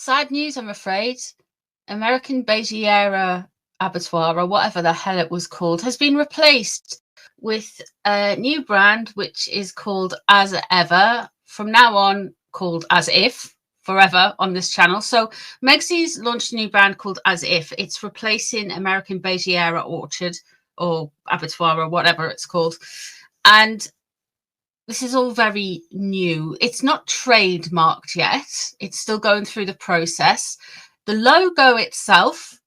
sad news, I'm afraid. American Bejiera Abattoir, or whatever the hell it was called, has been replaced with a new brand, which is called As Ever. From now on, called As If, forever on this channel. So Meghans launched a new brand called As If. It's replacing American Bejiera Orchard or Abattoir or whatever it's called. And this is all very new. It's not trademarked yet. It's still going through the process. The logo itself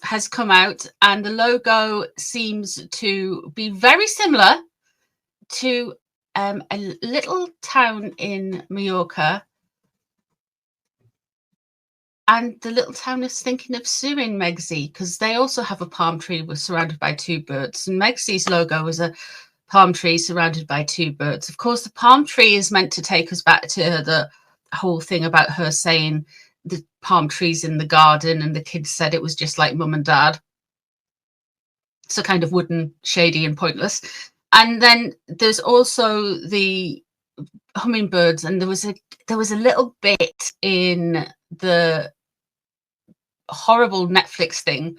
has come out, and the logo seems to be very similar to a little town in Mallorca. And the little town is thinking of suing Meghans because they also have a palm tree surrounded by two birds. And Meghans' logo is a palm tree surrounded by two birds. Of course, the palm tree is meant to take us back to the whole thing about her saying the palm trees in the garden, and the kids said it was just like mum and dad. So kind of wooden, shady and pointless. And then there's also the hummingbirds, and there was a little bit in the horrible Netflix thing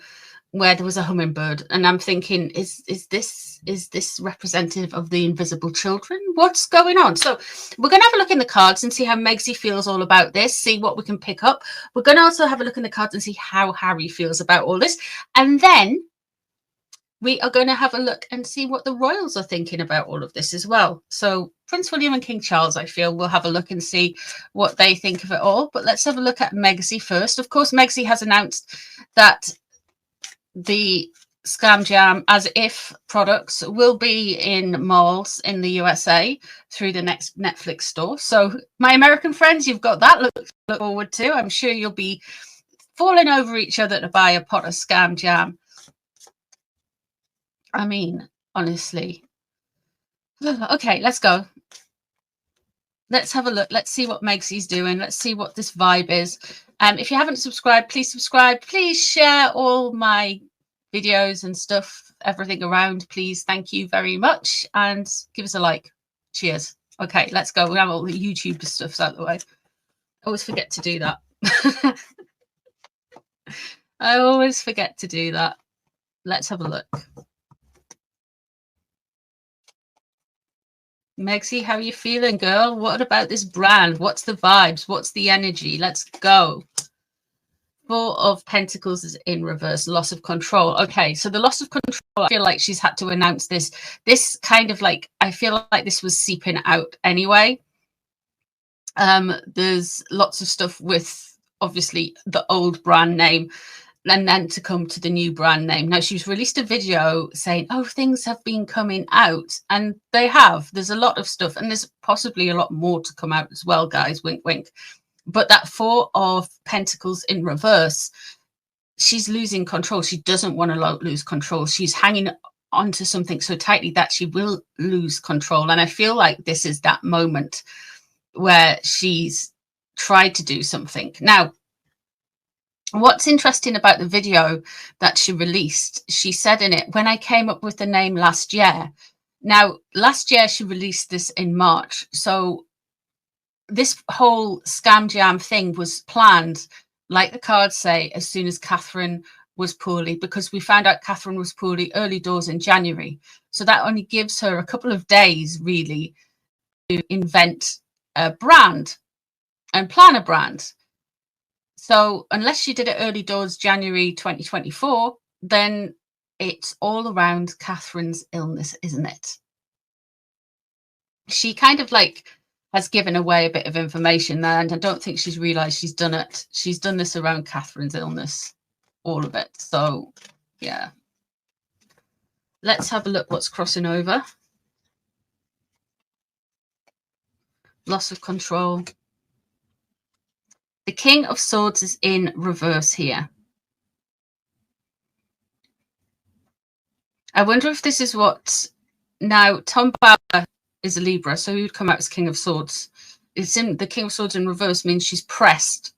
where there was a hummingbird, and I'm thinking, is this representative of the invisible children? What's going on? So we're going to have a look in the cards and see how Meghans feels all about this, see what we can pick up. We're going to also have a look in the cards and see how Harry feels about all this, and then we are going to have a look and see what the royals are thinking about all of this as well. So Prince William and King Charles, I feel, we'll have a look and see what they think of it all. But let's have a look at Meghans first. Of course, Meghans has announced that the Scam Jam As If products will be in malls in the USA through the next Netflix store. So my American friends, you've got that look forward to. I'm sure you'll be falling over each other to buy a pot of Scam Jam. I mean, honestly. Okay, let's go. Let's have a look. Let's see what Meghans doing. Let's see what this vibe is. If you haven't subscribed, please subscribe. Please share all my videos and stuff, everything around, please. Thank you very much. And give us a like. Cheers. Okay, let's go. We have all the YouTube stuff out of the way. I always forget to do that. I always forget to do that. Let's have a look. Megsy, how are you feeling, girl? What about this brand? What's the vibes? What's the energy? Let's go. Four of Pentacles is in reverse. Loss of control. Okay, so the loss of control, I feel like she's had to announce this. This kind of like, I feel like this was seeping out anyway. There's lots of stuff with, obviously, the old brand name, and then to come to the new brand name. Now, she's released a video saying, oh, things have been coming out, and they have. There's a lot of stuff, and there's possibly a lot more to come out as well, guys. Wink, wink. But that Four of Pentacles in reverse, she's losing control. She doesn't want to lose control. She's hanging onto something so tightly that she will lose control. And I feel like this is that moment where she's tried to do something. Now, what's interesting about the video that she released, she said in it, when I came up with the name last year. Now, last year she released this in March. So this whole Scam Jam thing was planned, like the cards say, as soon as Catherine was poorly, because we found out Catherine was poorly early doors in January. So that only gives her a couple of days, really, to invent a brand and plan a brand. So unless she did it early doors January 2024, then it's all around Catherine's illness, isn't it? She kind of like has given away a bit of information there, and I don't think she's realised she's done it. She's done this around Catherine's illness, all of it. So, yeah. Let's have a look what's crossing over. Loss of control. The King of Swords is in reverse here. I wonder if this is what... Now, Tom Bauer is a Libra, so he would come out as King of Swords. It's in the King of Swords in reverse means she's pressed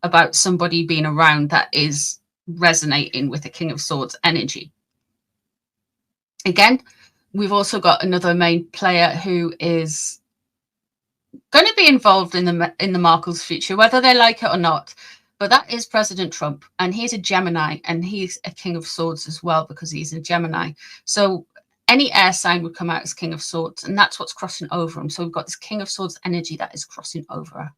about somebody being around that is resonating with the King of Swords energy. Again, we've also got another main player who is going to be involved in the Markles' future, whether they like it or not. But that is President Trump, and he's a Gemini, and he's a King of Swords as well because he's a Gemini. So any air sign would come out as King of Swords, and that's what's crossing over him. So we've got this King of Swords energy that is crossing over her.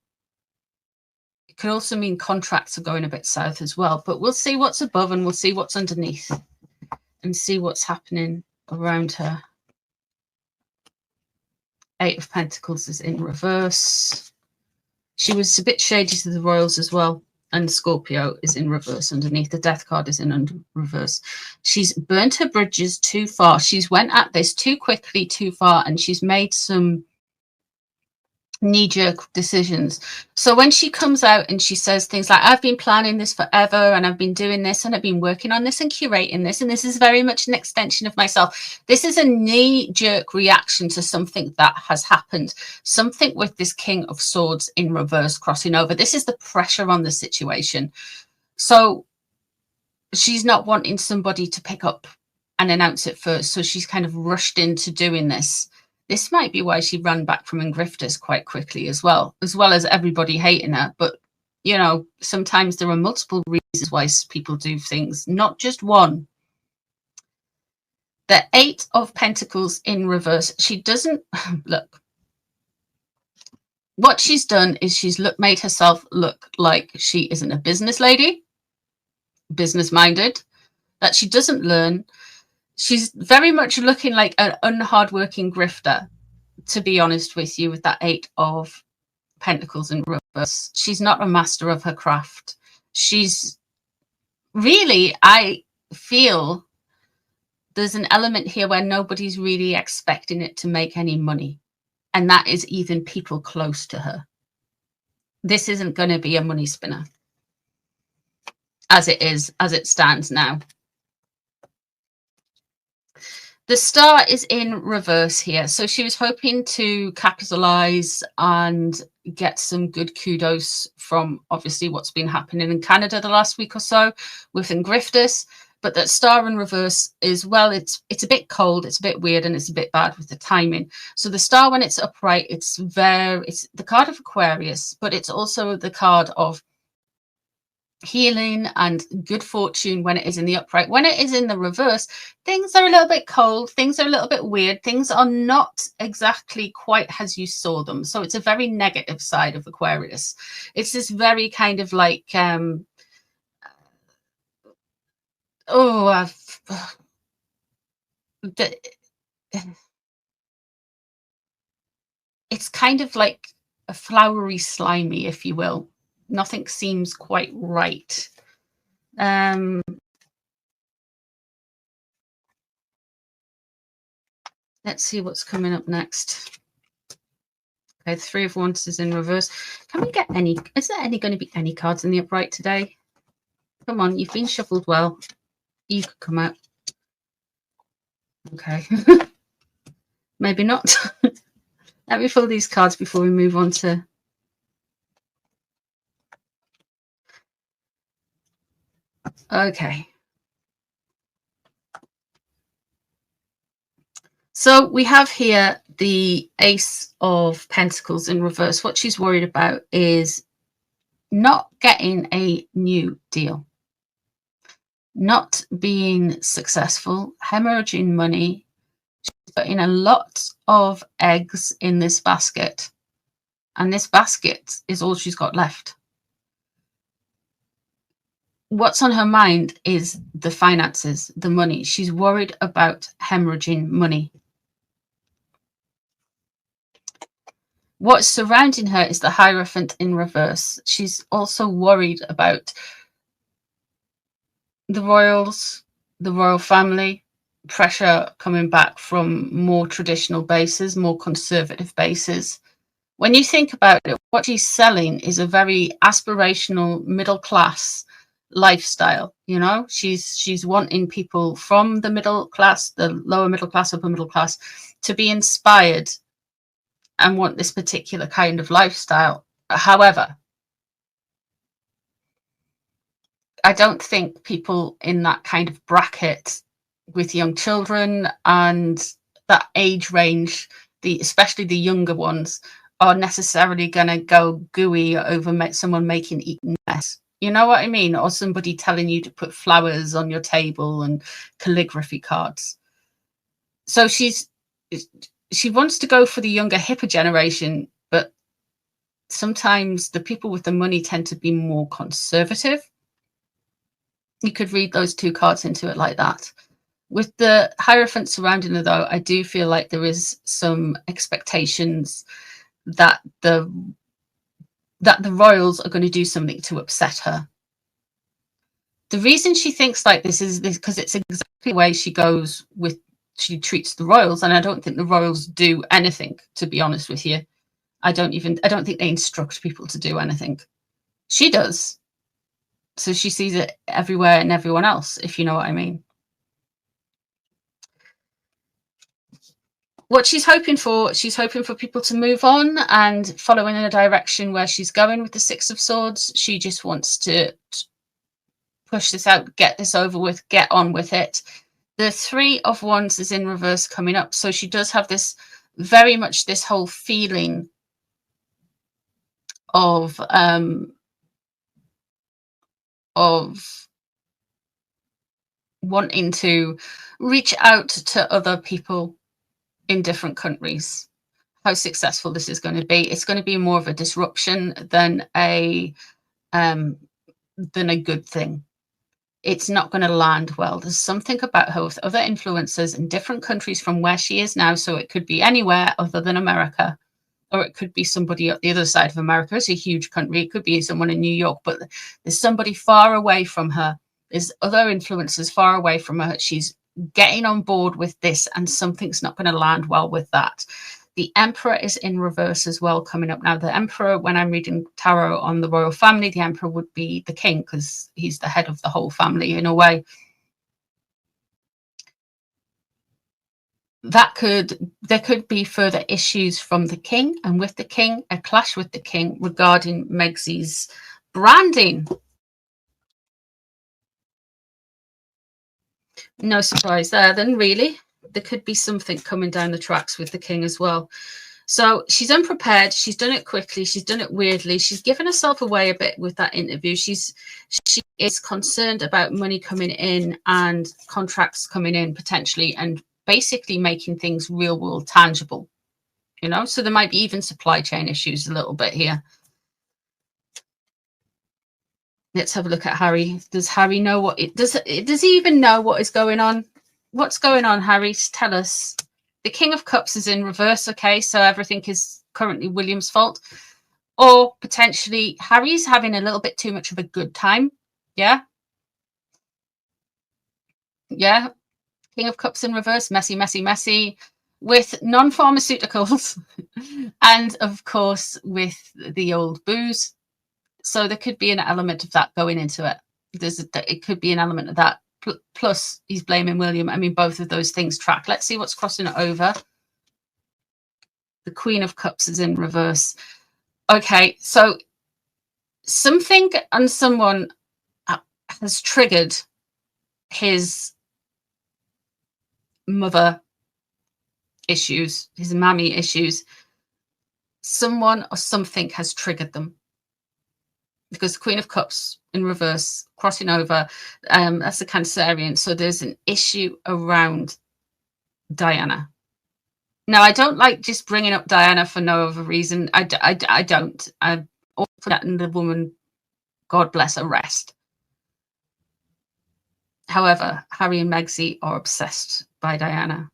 It could also mean contracts are going a bit south as well, but we'll see what's above and we'll see what's underneath and see what's happening around her. Eight of Pentacles is in reverse. She was a bit shady to the royals as well. And Scorpio is in reverse underneath. The Death card is in reverse. She's burnt her bridges too far. She's went at this too quickly, too far, and she's made some knee-jerk decisions. So when she comes out and she says things like, I've been planning this forever, and I've been doing this, and I've been working on this and curating this, and this is very much an extension of myself. This is a knee-jerk reaction to something that has happened. Something with this King of Swords in reverse crossing over. This is the pressure on the situation. So she's not wanting somebody to pick up and announce it first. So she's kind of rushed into doing this. This might be why she ran back from Ingrifters quite quickly as well as everybody hating her. But, you know, sometimes there are multiple reasons why people do things, not just one. The Eight of Pentacles in reverse. She doesn't, look, what she's done is she's made herself look like she isn't a business lady, business-minded, that she doesn't learn. She's very much looking like an unhardworking grifter, to be honest with you, with that Eight of Pentacles in reverse. She's not a master of her craft. She's really, I feel there's an element here where nobody's really expecting it to make any money. And that is even people close to her. This isn't going to be a money spinner as it stands now. The Star is in reverse here. So she was hoping to capitalize and get some good kudos from obviously what's been happening in Canada the last week or so with Ingrifters. But that Star in reverse is, well, it's a bit cold, it's a bit weird, and it's a bit bad with the timing. So the Star, when it's upright, it's the card of Aquarius, but it's also the card of healing and good fortune when it is in the upright. When it is in the reverse, things are a little bit cold, things are a little bit weird, things are not exactly quite as you saw them. So it's a very negative side of Aquarius. It's this very kind of like it's kind of like a flowery slimy, if you will. Nothing seems quite right. Let's see what's coming up next. Okay, Three of Wands is in reverse. Can we get any? Is there going to be any cards in the upright today? Come on, you've been shuffled well. You could come out. Okay. Maybe not. Let me fill these cards before we move on to... Okay. So we have here the Ace of Pentacles in reverse. What she's worried about is not getting a new deal, not being successful, hemorrhaging money. She's putting a lot of eggs in this basket, and this basket is all she's got left. What's on her mind is the finances, the money. She's worried about hemorrhaging money. What's surrounding her is the Hierophant in reverse. She's also worried about the royals, the royal family, pressure coming back from more traditional bases, more conservative bases. When you think about it, what she's selling is a very aspirational middle class lifestyle. You know, she's wanting people from the middle class, the lower middle class, upper middle class, to be inspired and want this particular kind of lifestyle. However, I don't think people in that kind of bracket with young children and that age range, especially the younger ones, are necessarily going to go gooey over someone making eaten mess. You know what I mean? Or somebody telling you to put flowers on your table and calligraphy cards. So she wants to go for the younger, hipper generation, but sometimes the people with the money tend to be more conservative. You could read those two cards into it like that. With the Hierophant surrounding her, though, I do feel like there is some expectations that the royals are going to do something to upset her. The reason she thinks like this is because it's exactly the way she goes with, she treats the royals, and I don't think the royals do anything, to be honest with you. I don't think they instruct people to do anything. She does. So she sees it everywhere in everyone else, if you know what I mean. What she's hoping for people to move on and follow in a direction where she's going with the Six of Swords. She just wants to push this out, get this over with, get on with it. The Three of Wands is in reverse coming up. So she does have this very much this whole feeling of wanting to reach out to other people in different countries. How successful this is going to be. It's going to be more of a disruption than a good thing. It's not going to land well. There's something about her with other influences in different countries from where she is now. So it could be anywhere other than America, or it could be somebody at the other side of America. It's a huge country. It could be someone in New York, but there's somebody far away from her. There's other influences far away from her. She's getting on board with this, and something's not going to land well with that. The Emperor is in reverse as well coming up now. The Emperor, when I'm reading tarot on the royal family, the Emperor would be the king because he's the head of the whole family in a way. There could be further issues from the king, and with the king, a clash with the king regarding Megsy's branding. No surprise there then, really. There could be something coming down the tracks with the king as well. So she's unprepared. She's done it quickly. She's done it weirdly. She's given herself away a bit with that interview. She is concerned about money coming in and contracts coming in potentially, and basically making things real world tangible, you know. So there might be even supply chain issues a little bit here. Let's have a look at Harry. Does Harry know what it does? Does he even know what is going on? What's going on, Harry? Tell us. The King of Cups is in reverse. Okay, so everything is currently William's fault, or potentially Harry's having a little bit too much of a good time. Yeah. King of Cups in reverse, messy, messy, messy, with non-pharmaceuticals, and of course with the old booze. So there could be an element of that going into it. It could be an element of that. Plus, he's blaming William. I mean, both of those things track. Let's see what's crossing it over. The Queen of Cups is in reverse. Okay, so something and someone has triggered his mother issues, his mammy issues. Someone or something has triggered them, because the Queen of Cups in reverse crossing over, that's the Cancerian. So there's an issue around Diana. Now, I don't like just bringing up Diana for no other reason. I don't. I'm all for that, and the woman, God bless her, rest. However, Harry and Megsy are obsessed by Diana.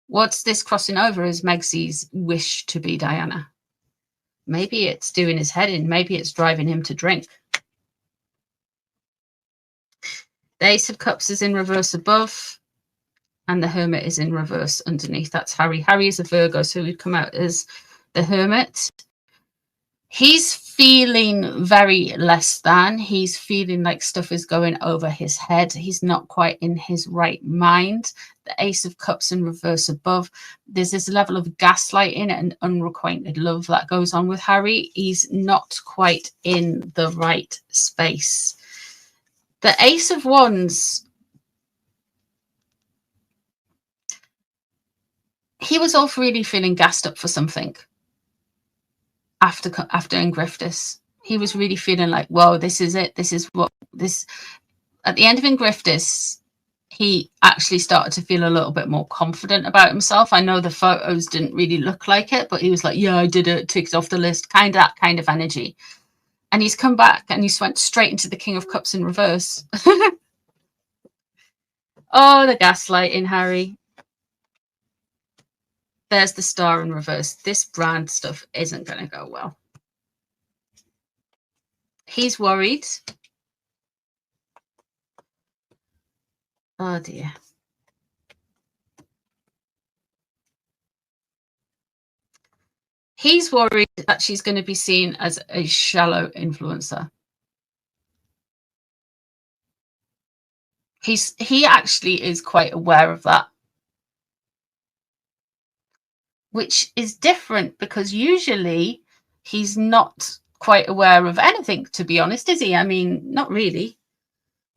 What's this crossing over is Megsy's wish to be Diana. Maybe it's doing his head in. Maybe it's driving him to drink. The Ace of Cups is in reverse above, and the Hermit is in reverse underneath. That's Harry. Harry is a Virgo, so he'd come out as the Hermit. He's feeling very less than. He's feeling like stuff is going over his head. He's not quite in his right mind. The Ace of Cups in reverse above. There's this level of gaslighting and unrequited love that goes on with Harry. He's not quite in the right space. The Ace of Wands. he was also really feeling gassed up for something after Ingriftus. He was really feeling like, whoa, this is it. This is what this. At the end of Ingriftus, he actually started to feel a little bit more confident about himself. I know the photos didn't really look like it, but he was like, yeah, I did it, ticked off the list, that kind of energy. And he's come back and he's went straight into the King of Cups in reverse. Oh, the gaslighting, Harry. There's the Star in reverse. This brand stuff isn't going to go well. He's worried. Oh, dear. He's worried that she's going to be seen as a shallow influencer. He actually is quite aware of that, which is different because usually he's not quite aware of anything, to be honest, is he? I mean, not really.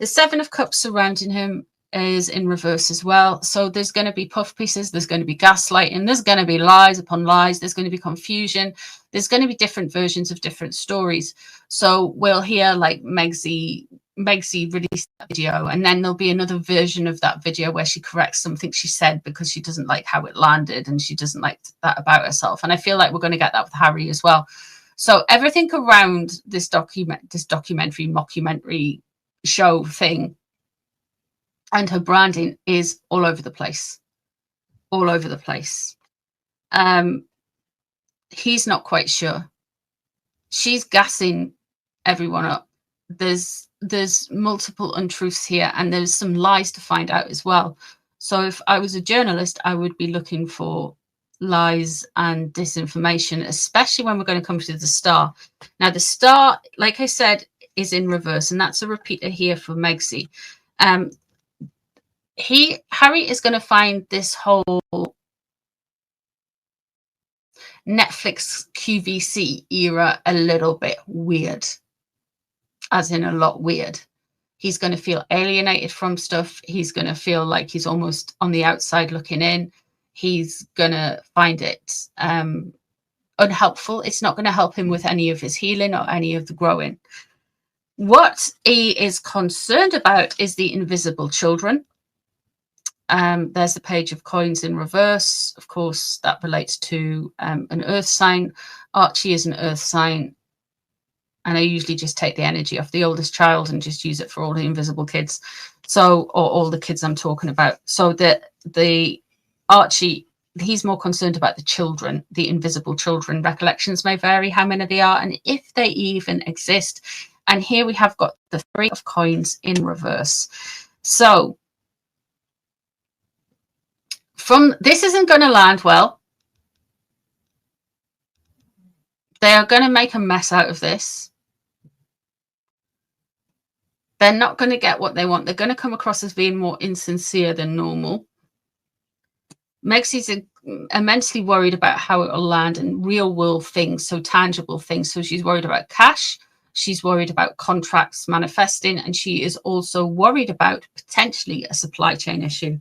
The Seven of Cups surrounding him is in reverse as well. So there's going to be puff pieces. There's going to be gaslighting. There's going to be lies upon lies. There's going to be confusion. There's going to be different versions of different stories. So we'll hear like Megsy released that video, and then there'll be another version of that video where she corrects something she said because she doesn't like how it landed and she doesn't like that about herself. And I feel like we're going to get that with Harry as well. So everything around this mockumentary show thing and her branding is all over the place. He's not quite sure. She's gassing everyone up. There's multiple untruths here, and there's some lies to find out as well. So if I was a journalist, I would be looking for lies and disinformation, especially when we're going to come to the Star. Now, the Star, like I said, is in reverse, and that's a repeater here for Megsy. Harry is going to find this whole Netflix QVC era a little bit weird, as in a lot weird. He's going to feel alienated from stuff. He's going to feel like he's almost on the outside looking in. He's going to find it unhelpful. It's not going to help him with any of his healing or any of the growing. What he is concerned about is the invisible children. There's the Page of Coins in reverse. Of course, that relates to an earth sign. Archie is an earth sign. And I usually just take the energy off the oldest child and just use it for all the invisible kids. So, or all the kids I'm talking about. So the Archie, he's more concerned about the children, the invisible children. Recollections may vary how many they are and if they even exist. And here we have got the Three of Coins in reverse. So this isn't going to land well. They are going to make a mess out of this. They're not going to get what they want. They're going to come across as being more insincere than normal. Megsy's immensely worried about how it will land and real world things, so tangible things. So she's worried about cash. She's worried about contracts manifesting. And she is also worried about potentially a supply chain issue.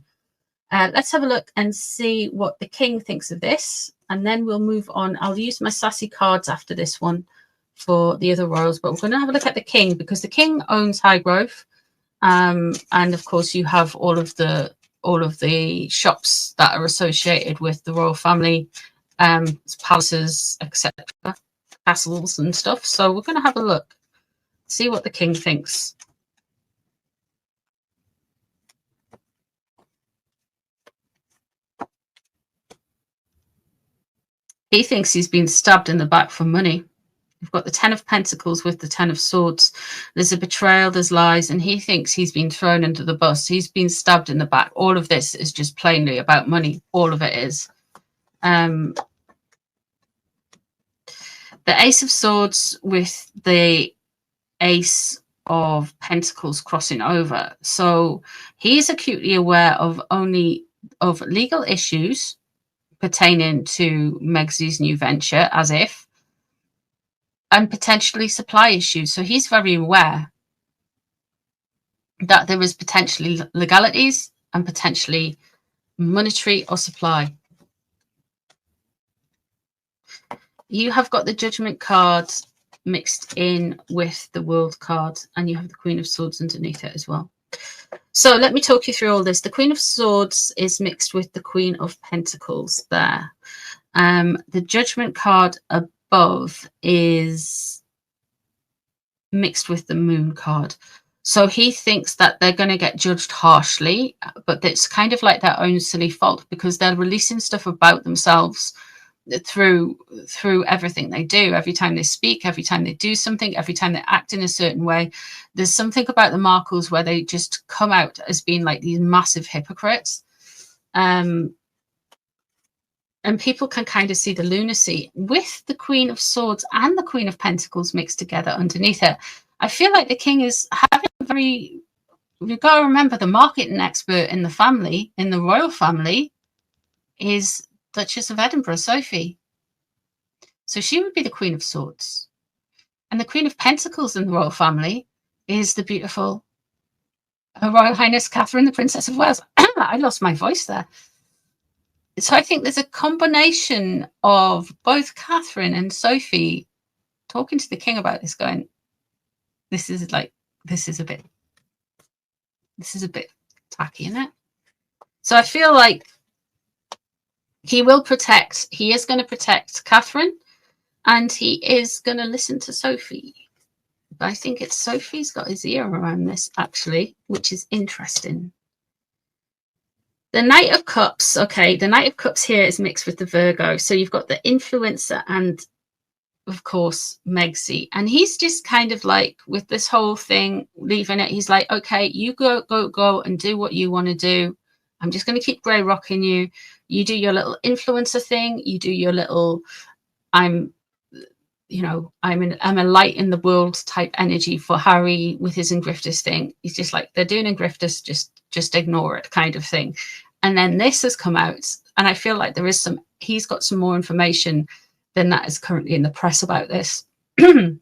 Let's have a look and see what the king thinks of this. And then we'll move on. I'll use my sassy cards after this one for the other royals, but we're going to have a look at the king because the king owns Highgrove, and of course you have all of the shops that are associated with the royal family, palaces, etc., castles and stuff. So we're going to have a look, see what the king thinks. He thinks he's been stabbed in the back for money. We've got the Ten of Pentacles with the Ten of Swords. There's a betrayal, there's lies, and he thinks he's been thrown under the bus. He's been stabbed in the back. All of this is just plainly about money. All of it is. The Ace of Swords with the Ace of Pentacles crossing over. So he's acutely aware of legal issues pertaining to Megsy's new venture, as if, and potentially supply issues. So he's very aware that there is potentially legalities and potentially monetary or supply. You have got the Judgment card mixed in with the World card, and you have the Queen of Swords underneath it as well. So let me talk you through all this. The Queen of Swords is mixed with the Queen of Pentacles there. The Judgment card above is mixed with the Moon card. So he thinks that they're going to get judged harshly, but it's kind of like their own silly fault because they're releasing stuff about themselves through everything they do. Every time they speak, every time they do something, every time they act in a certain way, there's something about the Markles where they just come out as being like these massive hypocrites. And people can kind of see the lunacy with the Queen of Swords and the Queen of Pentacles mixed together underneath it. I feel like the king is having a very, you've got to remember, the marketing expert in the family, in the royal family, is Duchess of Edinburgh, Sophie. So she would be the Queen of Swords. And the Queen of Pentacles in the royal family is the beautiful Her Royal Highness Catherine, the Princess of Wales. I lost my voice there. So I think there's a combination of both Catherine and Sophie talking to the king about this, going, this is a bit tacky, isn't it? So I feel like he is going to protect Catherine, and he is going to listen to Sophie. But I think it's Sophie's got his ear around this, actually, which is interesting. The Knight of Cups, okay, the Knight of Cups here is mixed with the Virgo. So you've got the Influencer and, of course, Megsy. And he's just kind of like, with this whole thing, leaving it, he's like, okay, you go and do what you want to do. I'm just going to keep grey rocking you. You do your little influencer thing. You do your little, I'm a light in the world type energy for Harry with his Ingrifters thing. He's just like, they're doing Ingrifters, just ignore it kind of thing. And then this has come out, and I feel like he's got some more information than that is currently in the press about this. He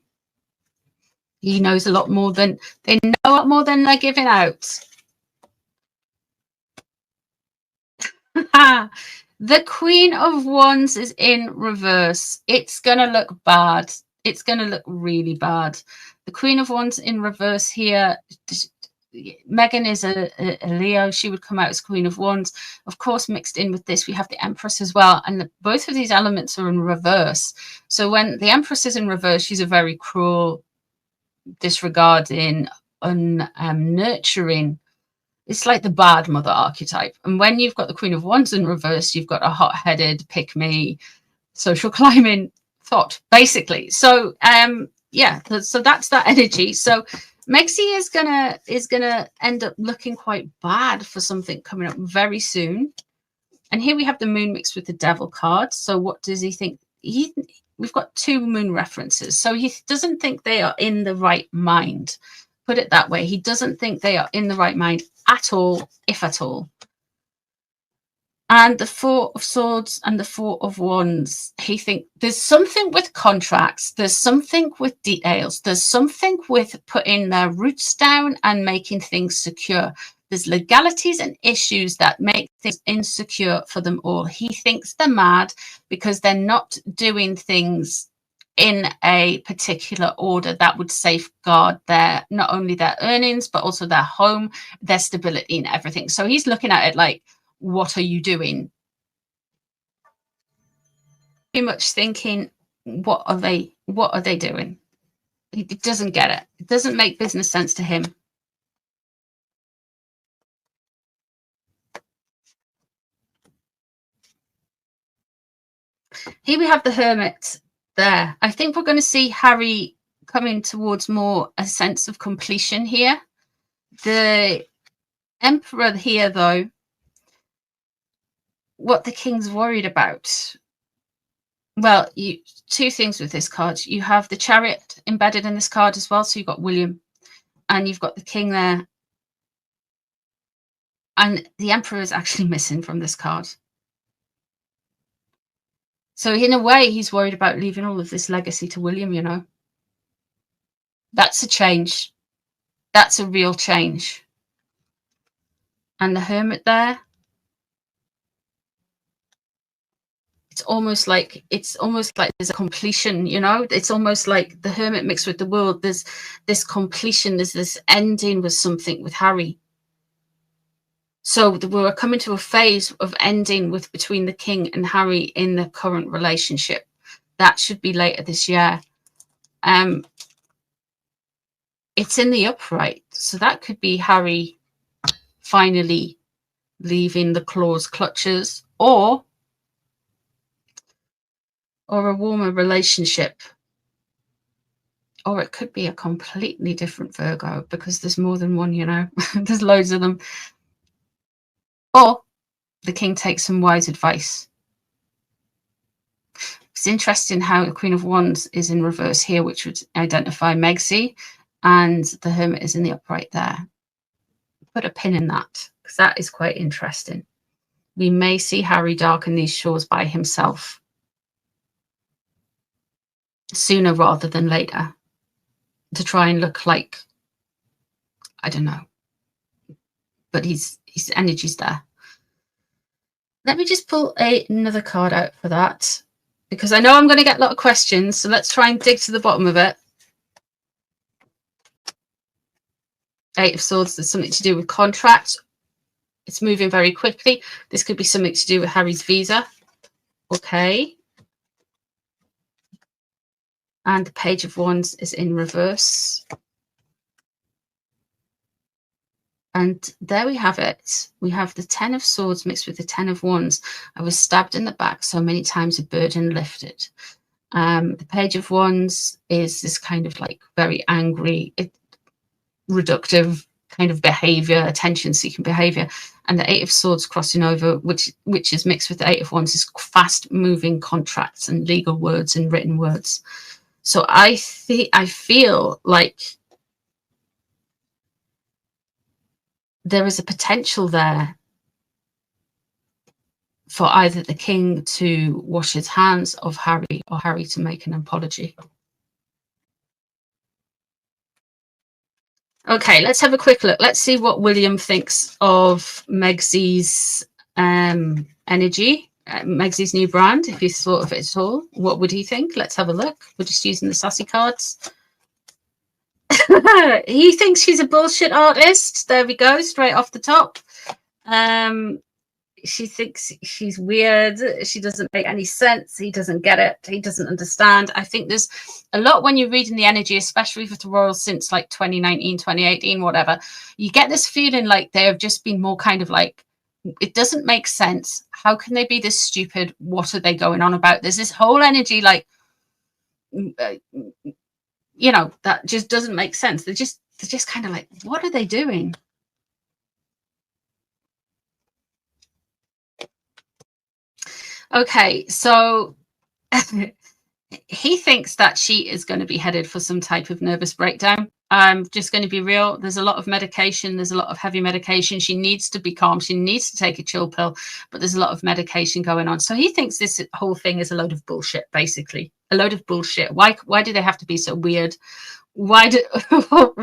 knows a lot more than they know, a lot more than they're giving out. The Queen of Wands is in reverse. It's going to look bad. It's going to look really bad. The Queen of Wands in reverse here. Meghan is a Leo. She would come out as Queen of Wands. Of course, mixed in with this, we have the Empress as well. And both of these elements are in reverse. So when the Empress is in reverse, she's a very cruel, disregarding, nurturing. It's like the bad mother archetype. And when you've got the Queen of Wands in reverse, you've got a hot-headed, pick-me, social climbing thought, basically. So, yeah, so that's that energy. So Megsy is gonna end up looking quite bad for something coming up very soon. And here we have the Moon mixed with the Devil card. So what does he think? We've got two Moon references. So he doesn't think they are in the right mind. Put it that way. He doesn't think they are in the right mind at all, if at all. And the Four of Swords and the Four of Wands, he thinks there's something with contracts, there's something with details, there's something with putting their roots down and making things secure. There's legalities and issues that make things insecure for them all. He thinks they're mad because they're not doing things in a particular order that would safeguard not only their earnings, but also their home, their stability and everything. So he's looking at it like, what are you doing? Pretty much thinking, what are they doing? He doesn't get it. It doesn't make business sense to him. Here we have the Hermit there. I think we're going to see Harry coming towards more a sense of completion here. The Emperor here, though, what the king's worried about. Well, two things with this card. You have the Chariot embedded in this card as well. So you've got William and you've got the king there. And the Emperor is actually missing from this card. So in a way, he's worried about leaving all of this legacy to William, you know. That's a change. That's a real change. And the Hermit there. it's almost like there's a completion, you know. It's almost like the Hermit mixed with the World. There's this completion, there's this ending with something with Harry. So we're coming to a phase of ending with between the King and Harry in the current relationship. That should be later this year. It's in the upright, so that could be Harry finally leaving the claw's clutches, or a warmer relationship. Or it could be a completely different Virgo, because there's more than one, you know. There's loads of them. Or the King takes some wise advice. It's interesting how the Queen of Wands is in reverse here, which would identify Megsy, and the Hermit is in the upright there. Put a pin in that, because that is quite interesting. We may see Harry darken these shores by himself sooner rather than later, to try and look like, I don't know, but his energy's there. Let me just pull another card out for that, because I know I'm going to get a lot of questions, so let's try and dig to the bottom of it. Eight of Swords, there's something to do with contracts. It's moving very quickly. This could be something to do with Harry's visa. Okay. And the Page of Wands is in reverse. And there we have it. We have the 10 of Swords mixed with the 10 of Wands. I was stabbed in the back so many times, a burden lifted. The Page of Wands is this kind of like very angry, reductive kind of behavior, attention-seeking behavior. And the 8 of Swords crossing over, which is mixed with the 8 of Wands, is fast-moving contracts and legal words and written words. So I feel like there is a potential there for either the King to wash his hands of Harry, or Harry to make an apology. Okay, let's have a quick look. Let's see what William thinks of Megsy's energy, Megsy's new brand, if he's thought of it at all. What would he think? Let's have a look. We're just using the sassy cards. He thinks she's a bullshit artist. There we go, straight off the top. She thinks she's weird. She doesn't make any sense. He doesn't get it. He doesn't understand. I think there's a lot when you're reading the energy, especially with the royals since like 2019, 2018, whatever. You get this feeling like they have just been more kind of like, it doesn't make sense. How can they be this stupid? What are they going on about? There's this whole energy like, you know, that just doesn't make sense. They're just kind of like, what are they doing? Okay, so he thinks that she is going to be headed for some type of nervous breakdown. I'm just going to be real. There's a lot of medication. There's a lot of heavy medication. She needs to be calm. She needs to take a chill pill, but there's a lot of medication going on. So he thinks this whole thing is a load of bullshit, basically. A load of bullshit. Why do they have to be so weird? Why do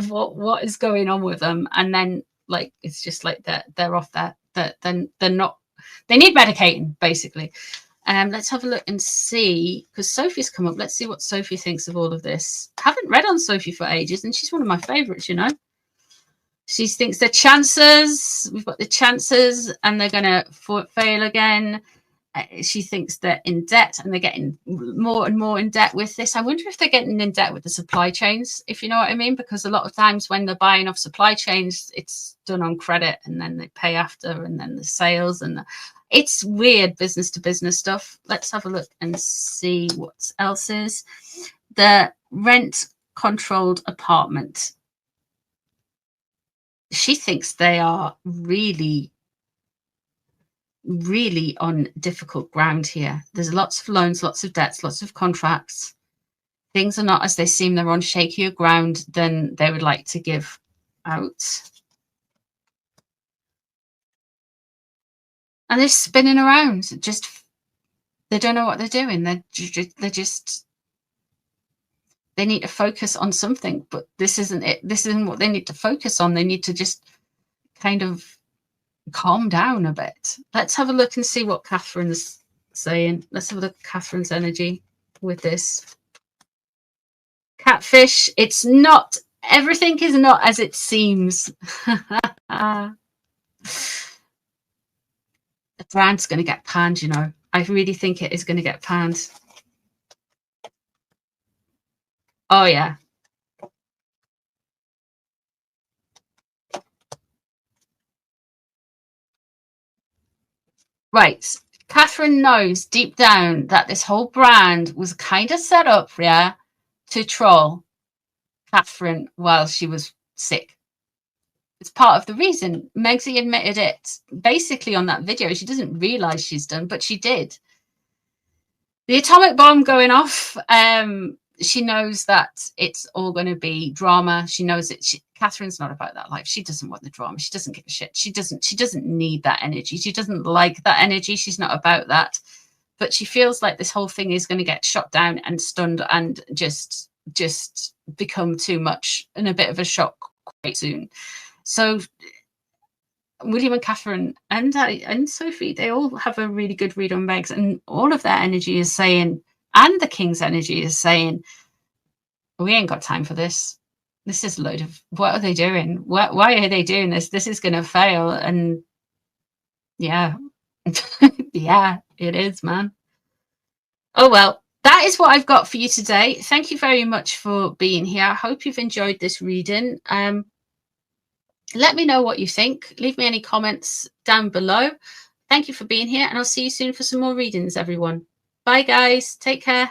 what is going on with them? And then like it's just like they're off there. Then they're not. They need medicating, basically. Let's have a look and see, because Sophie's come up. Let's see what Sophie thinks of all of this. I haven't read on Sophie for ages, and she's one of my favorites, you know. She thinks the chances, we've got the chances, and they're going to fail again. She thinks they're in debt, and they're getting more and more in debt with this. I wonder if they're getting in debt with the supply chains, if you know what I mean, because a lot of times when they're buying off supply chains, it's done on credit, and then they pay after, and then the sales, and it's weird business to business stuff. Let's have a look and see what else is. The rent-controlled apartment. She thinks they are really on difficult ground here. There's lots of loans, lots of debts, lots of contracts. Things are not as they seem. They're on shakier ground than they would like to give out. And they're spinning around. Just, they don't know what they're doing. They need to focus on something, but this isn't it. This isn't what they need to focus on. They need to just kind of calm down a bit. Let's have a look and see what Catherine's saying. Let's have a look at Catherine's energy with this. Catfish, it's not, everything is not as it seems. The brand's going to get panned, you know. I really think it is going to get panned. Oh, yeah. Right. Catherine knows deep down that this whole brand was kind of set up, yeah, to troll Catherine while she was sick. It's part of the reason. Megsy admitted it basically on that video. She doesn't realize she's done, but she did. The atomic bomb going off, she knows that it's all going to be drama. She knows it. Catherine's not about that life. She doesn't want the drama. She doesn't give a shit. She doesn't need that energy. She doesn't like that energy. She's not about that. But she feels like this whole thing is going to get shut down and stunned and just become too much and a bit of a shock quite soon. So William and Catherine and Sophie, they all have a really good read on Megs, and all of their energy is saying, and the King's energy is saying, we ain't got time for this. This is a load of, what are they doing? Why are they doing this? This is going to fail. And yeah, yeah, it is, man. Oh, well, that is what I've got for you today. Thank you very much for being here. I hope you've enjoyed this reading. Let me know what you think. Leave me any comments down below. Thank you for being here, and I'll see you soon for some more readings, everyone. Bye, guys. Take care.